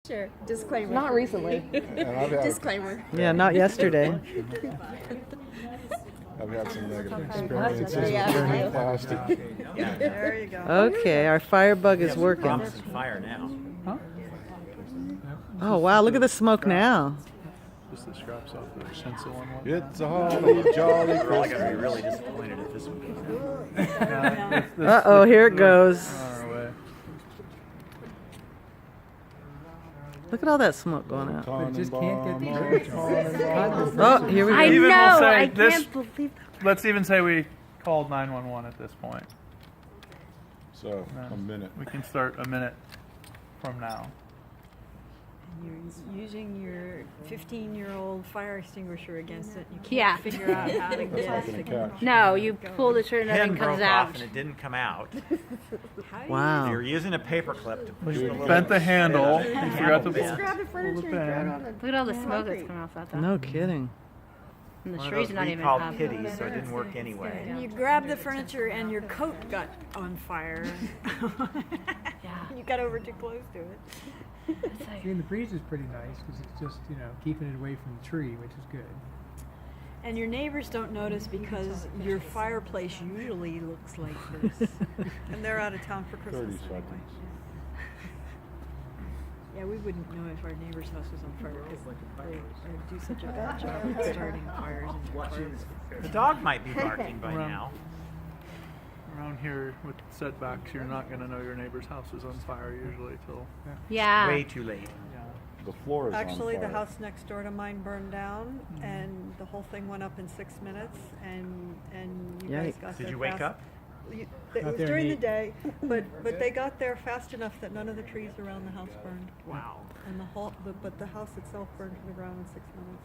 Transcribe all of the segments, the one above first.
Sure. Disclaimer. Not recently. And I've had, Disclaimer. Yeah, not yesterday. I've had some negative experiences with Yeah. burning plastic. There you go. Okay, our firebug is working. Promising fire now. Oh wow, look at the smoke now. Just the scraps off the stencil one. It's a holly jolly We're all going to be Christmas. really disappointed if this one goes out. Uh-oh, here it goes. On our way. Look at all that smoke going out. But just can't get the Oh, here we I go. Even will know. say I this- can't believe. Let's even say we called 911 at this point. So, a minute. We can start a minute from now. You're using your 15-year-old fire extinguisher against it. You can't Yeah. figure out how to That's not get gonna it. catch. No, you pull the trigger, Pin nothing broke comes off out. and it didn't come out. How do you Wow. You're using a paper clip to push the little... Bent the handle. You forgot to bend. Grab the furniture and throw it on the Look at all the smoke that's coming off that. No kidding. And the One of trees those are not we even called up. kitties, so it didn't work anyway. You grab the furniture and your coat got on fire. Yeah. You got over too close to it. It's like- I mean, the breeze is pretty nice because it's just, keeping it away from the tree, which is good. And your neighbors don't notice because your fireplace usually looks like this. And they're out of town for 30 Christmas anyway. seconds. Yeah, we wouldn't know if our neighbor's house was on fire because they do such a bad job at starting fires and fires. The dog might be barking by Around- now. Around here with setbacks, you're not going to know your neighbor's house is on fire usually till. Yeah. Way too late. The floor is Actually, on the fire. house next door to mine burned down, and the whole thing went up in 6 minutes. And you guys Yikes. got Did there you wake fast. up? It Got was there during the neat. day, but they got there fast enough that none of the trees around the house burned. Wow. And but the house itself burned to the ground in 6 minutes.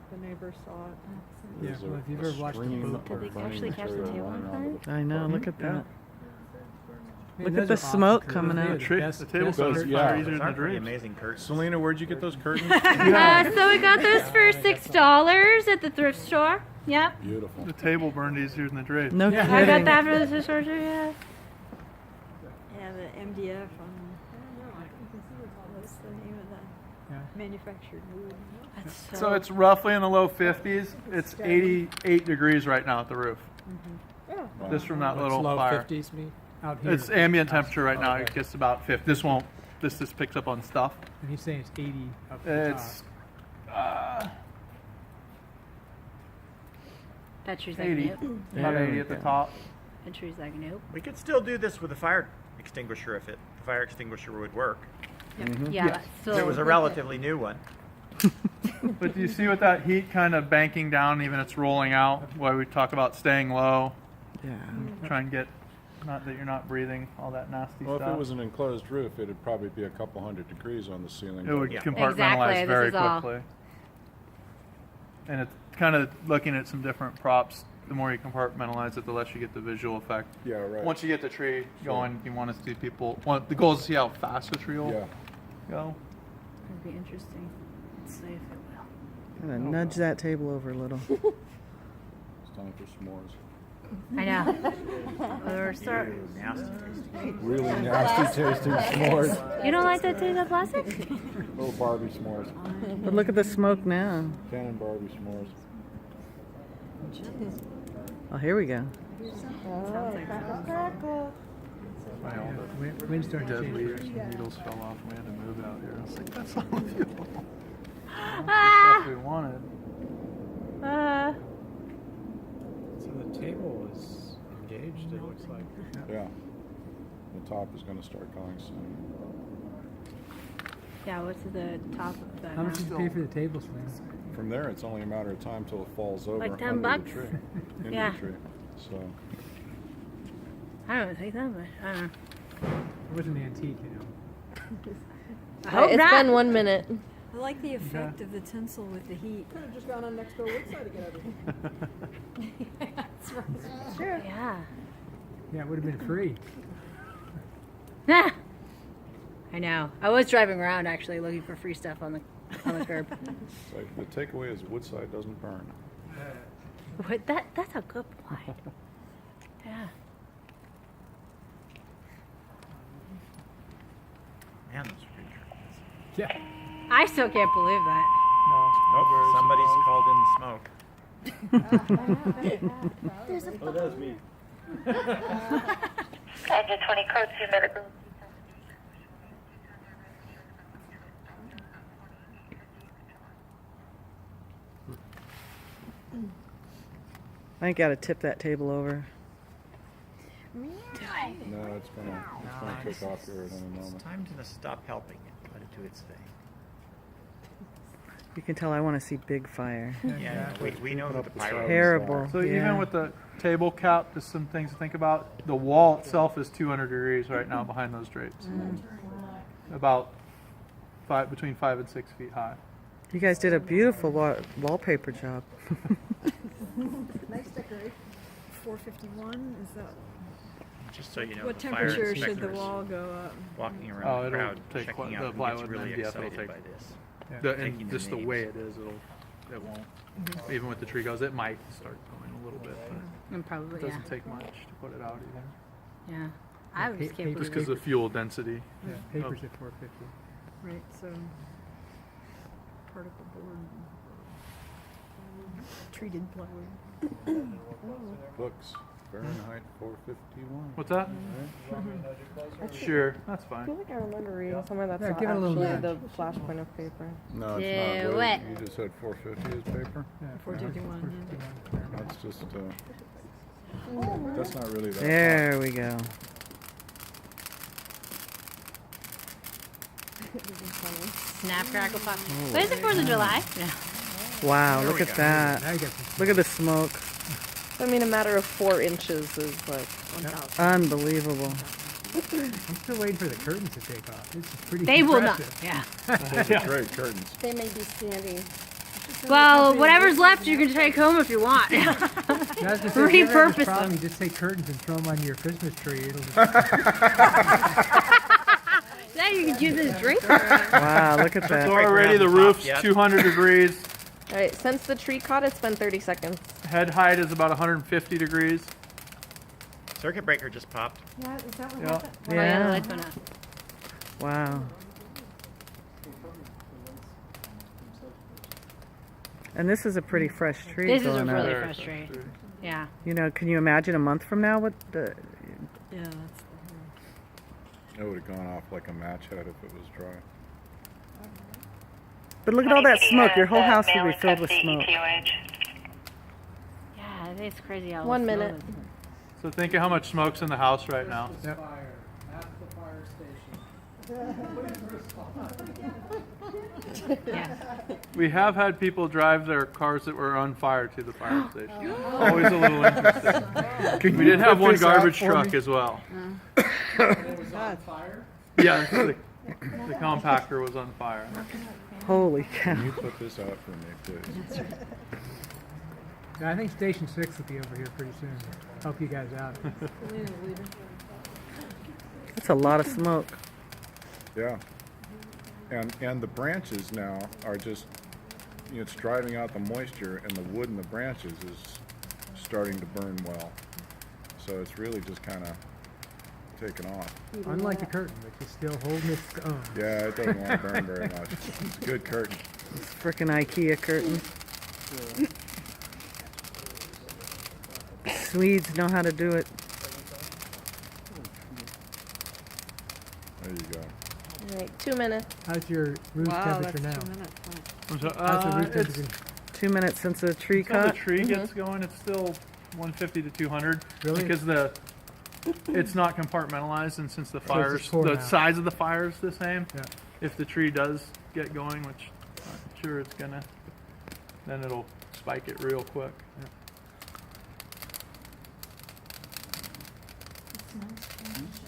The neighbors saw it. Yeah, There's well, a- if you've a ever watched the stream boat- of Did they burning actually catch the material table running on onto the- I know, look at that. I mean, Look those at the are awesome smoke curtains. coming They out. are The, tree, best- the table best says curtains. yeah. fire easier Those than the are pretty drapes. amazing curtains. Selena, where'd you get those curtains? So we got those for $6 at the thrift store. Yep. Beautiful. The table burned easier than the drapes. No I got kidding. that for the thrift store too, yeah. Yeah, the MDF. I don't know. What's the name of that? Yeah. Manufactured wood. That's So it's roughly in the low 50s. It's 88 degrees right now at the roof. Just from that What's little low fire. 50s mean? Out here. It's ambient temperature right now. Okay. It gets about 50. This just picks up on stuff. And he's saying it's 80 up the It's that tree's like 80. nope. About There 80 we at the go. top. That tree's like nope. We could still do this with a fire extinguisher if the fire extinguisher would work. Yeah, that's If still. it was a relatively new one. But do you see with that heat kind of banking down, even it's rolling out, why we talk about staying low, Yeah. try and get, not that you're not breathing all that nasty Well, if stuff. it was an enclosed roof, it'd probably be a couple hundred degrees on the ceiling. It would Yeah. compartmentalize Exactly, this very is all- quickly. And it's kind of looking at some different props. The more you compartmentalize it, the less you get the visual effect. Yeah, right. Once you get the tree going, you want to see people. The goal is to see how fast the tree will Yeah. go. It'd be interesting. Let's see if it will. Gonna nudge that table over a little. It's time for s'mores. I know. Or start. Nasty tasting. Really nasty tasting s'mores. You don't like that taste of plastic? Little Barbie s'mores. But look at the smoke now. Ken and Barbie s'mores. Oh, here we go. Wind starting to Dead change. leaves and needles fell off. We had to move out here. I was like, that's not what the Ah! stuff we wanted. So the table is engaged, it looks like. Yeah. The top is going to start going soon. Yeah, what's the top of that? How much now? did you pay for the table, Slim? From there, it's only a matter of time till it falls over Like $10 under bucks? the tree. Into Yeah. the tree. So, I don't think that much. I don't know. It wasn't antique, I hope It's not. been 1 minute. I like the effect of the tinsel with the heat. Could have just gone on next door Woodside to get everything. Sure. Yeah. Yeah, it would have been free. Ah! I know. I was driving around actually looking for free stuff on the curb. it's like the takeaway is Woodside doesn't burn. What? That's a good point. Yeah. Man, those are pretty Yeah. I still can't believe that. No. Nope, very somebody's surprised. called in the smoke. Oh, that was me. Engine 20 code 2 medical. I ain't got to tip that table over. No, it's gonna kick off here at any It's moment. time to stop helping it. Let it do its thing. You can tell I want to see big fire. Yeah, we know that the pyro. Terrible. So yeah. even with the table cap, just some things to think about. The wall itself is 200 degrees right now behind those drapes. About between 5 and 6 feet high. You guys did a beautiful wallpaper job. Nice decoration. 451, is that, Just so you know, what the fire temperature should the inspectors wall go up? walking Oh, around the it'll crowd, take checking the out who gets plywood and really MDF, it'll excited take- by this. And Taking just the names. way it is, it won't. Even with the tree goes, it might start going a little bit, but And probably, it yeah. doesn't take much to put it out either. Yeah. I just can't Just believe because it. of the fuel density. Yeah, paper's at 450. Right, so particle board, treated plywood. Books, Fahrenheit 451. What's that? Sure, that's I fine. feel like I remember reading somewhere that's Yeah, not give it a little actually nudge. the flashpoint of paper. No, Do it's not. it. You just said 450 is paper? Yeah, 451, yeah. That's just, that's not really that There we go. Snap, crackle, pop. When is the 4th of July? Yeah. Wow, There look we at go. that. Now you got some. Look at the smoke. I mean, a matter of 4 inches is like Unbelievable. I'm still waiting for the curtains to take off. This is pretty They will not. impressive. Yeah. Those are great curtains. They may be standing. Well, whatever's left, you can take home if you want. I was gonna say, if you ever have Repurpose this problem, them. you just take curtains and throw them on your Christmas tree. It'll just Now you can use it as drink water. Wow, look at So that. already the Top roof's yet. 200 degrees. all right. Since the tree caught, it's been 30 seconds. Head height is about 150 degrees. Circuit breaker just popped. Yeah, is that what Yeah. happened? Oh, yeah, the Yeah. lights went up. Wow. And this is a pretty fresh tree This is a going really up. fresh tree. Yeah. You know, can you imagine a month from now what the Yeah, that's, It would have gone off like a match head if it was dry. But look at all that smoke. Your whole house would be filled with smoke. Yeah, it's crazy how 1 the smell minute. is. So think of how much smoke's in the house right now. Yep. Yeah. We have had people drive their cars that were on fire to the fire station. Always a little interesting. We did have one garbage truck as well. Yeah, the compactor was on fire. Holy Can cow. you put this out for me, please? Yeah, I think Station 6 will be over here pretty soon. Help you guys out. That's a lot of smoke. Yeah. And the branches now are just, you know, it's driving out the moisture, and the wood in the branches is starting to burn well. So it's really just kind of taken off. Unlike the curtain, which is still holding its own. Yeah, it doesn't want to burn very much. It's a good curtain. Frickin' IKEA curtains. Swedes know how to do it. There you go. All right, 2 minutes. How's your room wow, that's temperature 2 now? minutes. I'm so- How's the room it's, temperature? 2 minutes since the tree until the cut. tree gets going, it's still 150 to 200. Really? Because it's not compartmentalized, and since the it's fires, just pouring the out. size of the fire is the same. Yeah. If the tree does get going, which I'm sure it's gonna, then it'll spike it real quick.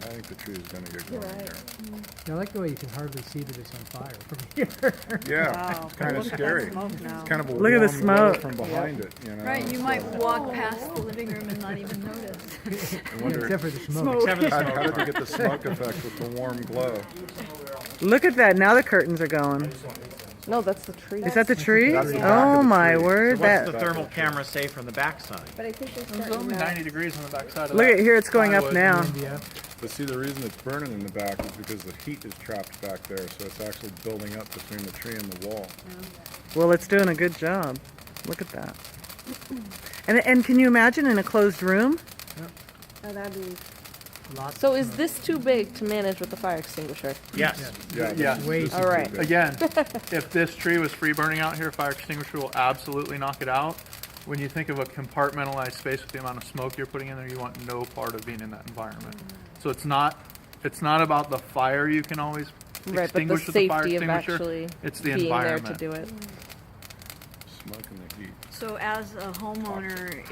I think the tree is going to get going here. Yeah, I like the way you can hardly see that it's on fire from here. Yeah, Wow, it's kind of look at that scary. smoke now. It's kind of a Look at the warm glow smoke. from behind it, you know. Right, you so might walk past the living room and not even notice. I wonder Except for the smoke. Except for the how did smoke. they get the smoke effect with the warm glow? Look at that. Now the curtains are going. No, that's the tree. Is that the tree? That's the back Oh of the my tree. word. So what's That the thermal camera say from the backside? But I think they're It's starting only now. 90 degrees on the backside of Look that at here, it's going up plywood. now. MDF. But see, the reason it's burning in the back is because the heat is trapped back there, so it's actually building up between the tree and the wall. Well, it's doing a good job. Look at that. And can you imagine in a closed room? Oh, that'd be. So is this too big to manage with the fire extinguisher? Yes. Yeah. Yeah. Way this too is All right. big. Again, if this tree was free burning out here, fire extinguisher will absolutely knock it out. When you think of a compartmentalized space with the amount of smoke you're putting in there, you want no part of being in that environment. So it's not about the fire you can always Right, but the extinguish with the fire safety of extinguisher. actually It's the being there to environment. do it. Smoke and the heat. So as a homeowner,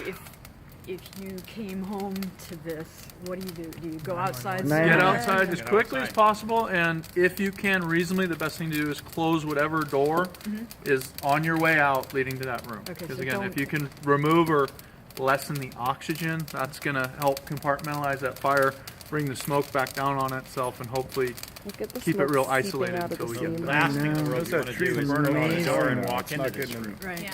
if you came home to this, what do? Do you go outside? Nine- Get somewhere? outside as Get quickly as outside. possible, and if you can reasonably, the best thing to do is close whatever door is on your way out leading to that room. Okay, Because so again, don't- if you can remove or lessen the oxygen, that's gonna help compartmentalize that fire, bring the smoke back down on itself, and hopefully Look at the keep it real smoke seeping isolated out of until the we get seam. there. Last thing in the world There's you that want to tree do is burning open on the the door door and now. walk It's into not this getting room. Right. Yeah.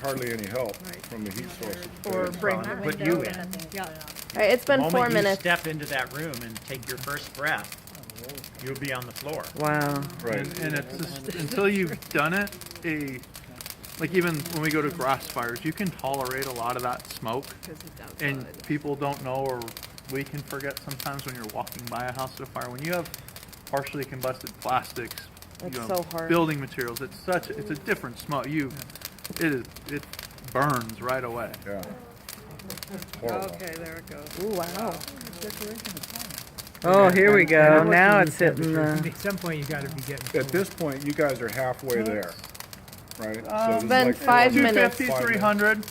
hardly any help from the heat source. Or bring. Put you in. Yeah. All right, it's been The 4 moment you minutes. step into that room and take your first breath, you'll be on the floor. Wow. Right. And it's just, until you've done it, like even when we go to grass fires, you can tolerate a lot of that smoke. And people don't know, or we can forget sometimes when you're walking by a house at a fire, when you have partially combusted plastics, It's so hard. building materials, it's a different smoke. It burns right away. Yeah. Horrible. Okay, there it goes. Ooh, wow. Oh, here we go. What's Now the it's hitting temperature? the. At some point, you got to be getting. At this point, you guys are halfway there, right? It's this is been 5 4 minutes. 250, 5 300.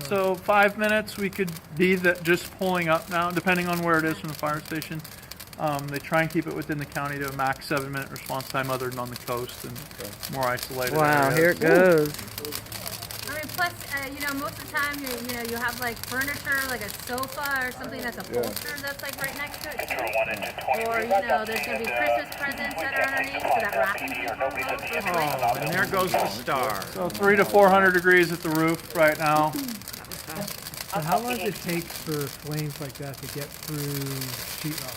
So 5 minutes, we could be just pulling up now, depending on where it is from the fire station. They try and keep it within the county to a max 7-minute response time, other than on the coast and more isolated Wow, areas. here it goes. I mean, plus, most of the time, you have like furniture, like a sofa or something that's upholstered that's like right next to it too. Or, there's gonna be Christmas presents that are underneath, so that wrapping paper. Oh, and there goes the star. So 300 to 400 degrees at the roof right now. So how long does it take for flames like that to get through sheetrock?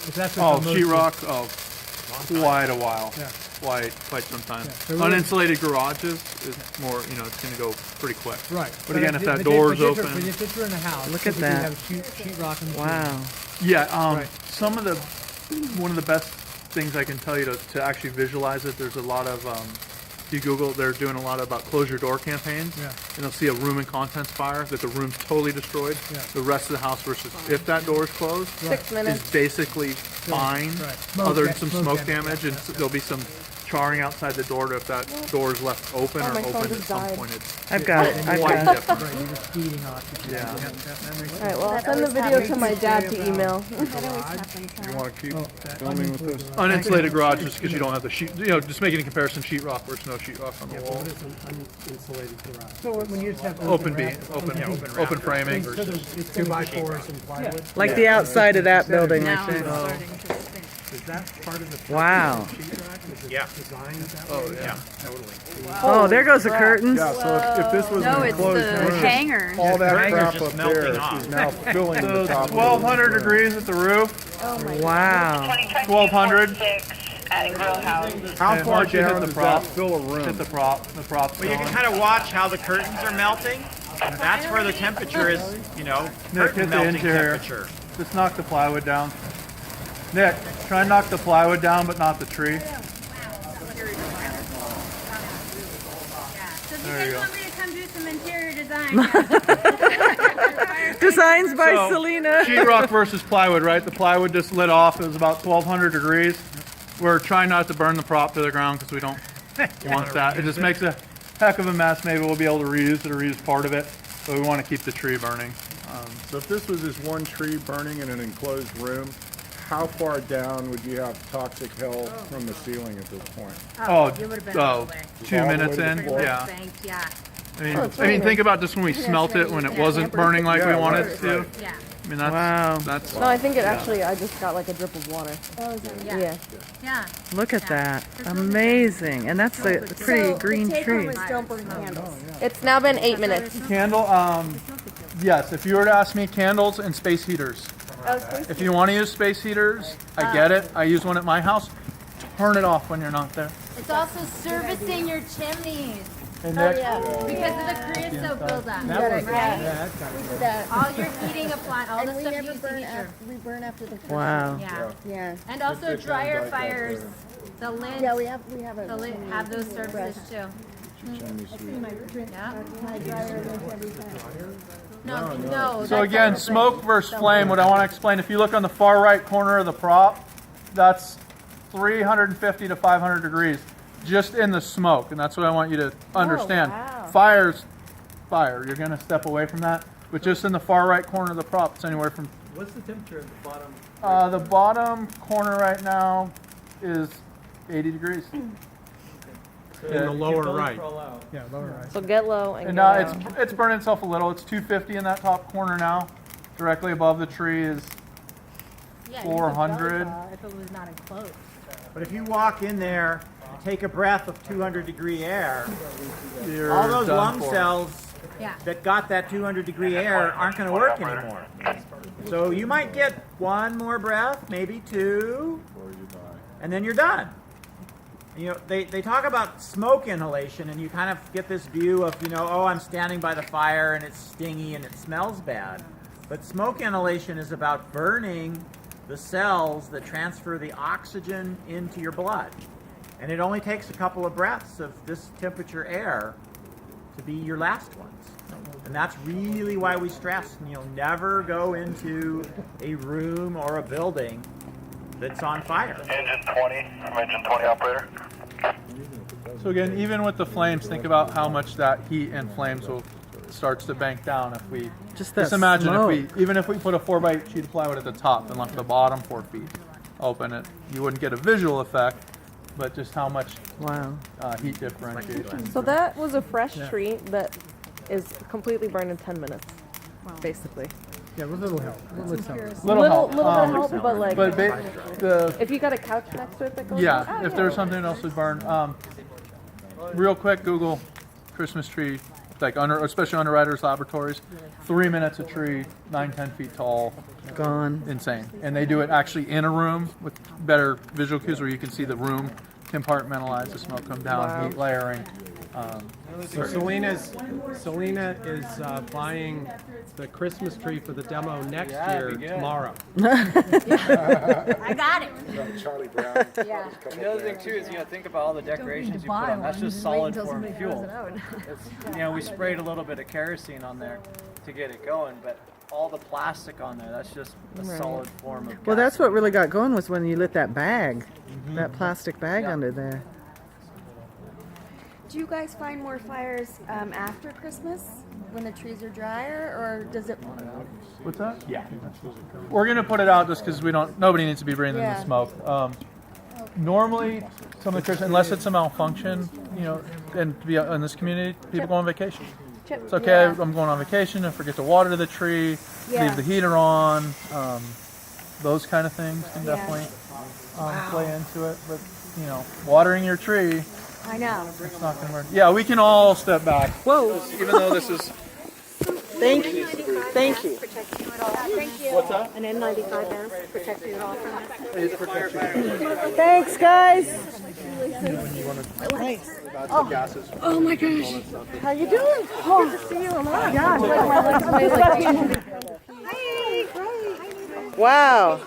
If that's what Oh, the most- sheetrock, quite a while. Yeah. Quite some time. Yeah, so we're- Uninsulated garages is more, it's going to go pretty quick. Right. But again, if that but door's but open. if it's in a house, Look at typically that. Have sheetrock in the Wow. Yeah, Right. one of the best things I can tell you to actually visualize it, there's a lot of, if you Google, they're doing a lot about close your door campaigns. Yeah. And they'll see a room and contents fire, that the room's totally destroyed. Yeah. The rest of the house versus if that door is closed, 6 minutes. is basically fine, Right. Smoke other than da- some smoke smoke damage, damage, and there'll be some charring outside the door if that door is left open Oh, or my phone open at just some died. point. It's I've got it. I've quite got it. different. Right, you're just feeding oxygen. Yeah. That makes All sense. right, well, I'll send the video to my dad to email. You want to keep filming with this? Uninsulated garage just because you don't have the sheet, just making a comparison sheetrock where there's no sheetrock on the wall. So when you just have Open wrap- beam, open framing. So it's 2x4s and plywood. Like the outside of that building Now right it's there. starting to stink. Is that part of the Wow. Yeah. design of that? Oh, yeah. Yeah, totally. Oh, there goes the curtains. Yeah, so if this was No, an it's enclosed the room, hanger. all that hangers crap just up melting there off. is now filling So the top. 1,200 degrees at the roof. Wow. 1,200. At Grill House. How And far once you hit down the does prop, that fill a Hit room? the prop. The prop's Well, you can going. kind of watch how the curtains are melting. And that's where the temperature is, Nick, curtain hit the melting interior. temperature. Just knock the plywood down. Nick, try and knock the plywood down, but not the tree. So if you There you guys go. want me to come do some interior design, Designs by So, Selena. Sheetrock versus plywood, right? The plywood just lit off. It was about 1,200 degrees. We're trying not to burn the prop to the ground because we don't want that. It just makes a heck of a mess. Maybe we'll be able to reuse it or reuse part of it, but we want to keep the tree burning. So if this was just one tree burning in an enclosed room, how far down would you have toxic hell from the ceiling at this point? you would have been all the way. 2 All the minutes way to in, the floor? yeah. Banked, yeah. I mean, think about just when we smelt it when it wasn't burning like we Yeah, wanted right, it to. right. Yeah. I mean, that's Wow. that's. No, I think it actually, I just got like a drip of water. Yeah. Yeah. Yeah. Look at that. Amazing. And that's a pretty green tree. Don't burn candles. It's now been 8 minutes. Candle, yes, if you were to ask me, candles and space heaters If you want to use space heaters, I get it. I use one at my house. Turn it off when you're not there. It's also servicing your chimneys. And next, Because of the creosote buildup. That. All your heating appliances, all the And we stuff you never use burn to heat your. we burn after the first. Wow. Yeah. Yeah. And also dryer fires. The lids. Yeah, we have a. The lid have those services too. Chimney sweep. Yeah. My dryer went every time. No. so again, smoke versus flame. What I want to explain, if you look on the far right corner of the prop, that's 350 to 500 degrees just in the smoke, and that's what I want you to understand. wow. Fire's fire. You're going to step away from that, but just in the far right corner of the prop, it's anywhere from. What's the temperature at the bottom? The bottom corner right now is 80 degrees. In the lower right. Yeah, lower right. So get low and And get out. it's burning itself a little. It's 250 in that top corner now. Directly above the tree is Yeah, 400. if it was not enclosed. But if you walk in there and take a breath of 200-degree air, You're all those done lung for. cells Yeah. that got that 200-degree air aren't going to work anymore. So you might get one more breath, maybe two, Before you die. and then you're done. You know, they talk about smoke inhalation, and you kind of get this view of, you know, oh, I'm standing by the fire and it's stingy and it smells bad. But smoke inhalation is about burning the cells that transfer the oxygen into your blood. And it only takes a couple of breaths of this temperature air to be your last ones. And that's really why we stress, you know, never go into a room or a building that's on fire. Engine 20 operator. So again, even with the flames, think about how much that heat and flames will starts to bank down if we Just that imagine smoke. even if we put a 4x8 sheet of plywood at the top and left the bottom 4 feet open, it you wouldn't get a visual effect, but just how much Wow. heat differentiation. So that was a fresh tree that is completely burned in 10 minutes, basically. Yeah, with little help. Little help. Little help, bit help, but like, but the if you got a couch next to it that goes yeah, on, if there's something else we burn, real quick, Google Christmas tree, like especially Underwriters Laboratories, 3 minutes a tree, 9-10 feet tall, Gone. insane. And they do it actually in a room with better visual cues where you can see the room compartmentalize, the smoke come down, Wow. heat layering. So Selena is buying the Christmas tree for the demo next year tomorrow. I got it. Charlie Brown. Yeah. The other thing too is, you know, think about all the decorations you put on. That's just solid form fuel. You know, we sprayed a little bit of kerosene on there to get it going, but all the plastic on there, that's just a solid form of Well, gas. that's what really got going was when you lit that bag, that plastic bag Yeah. under there. Do you guys find more fires after Christmas when the trees are drier, or does it? What's that? Yeah. We're gonna put it out just because nobody needs to be breathing Yeah. the smoke. Normally, some of the Christmas, unless it's a malfunction, you know, and to be in this community, people go on vacation. It's okay, Yeah. I'm going on vacation, I forget to water the tree, Yeah. leave the heater on, those kind of things can definitely play into it. But, you know, watering your tree, I know. it's not going to work. Yeah, we can all step back. Whoa. Even though this is... Thank you. Thank you. Thank you. What's that? An N95 mask protect you at all from this. Thanks, guys. Thanks. Oh my gosh. How you doing? Good to see you a lot. Wow.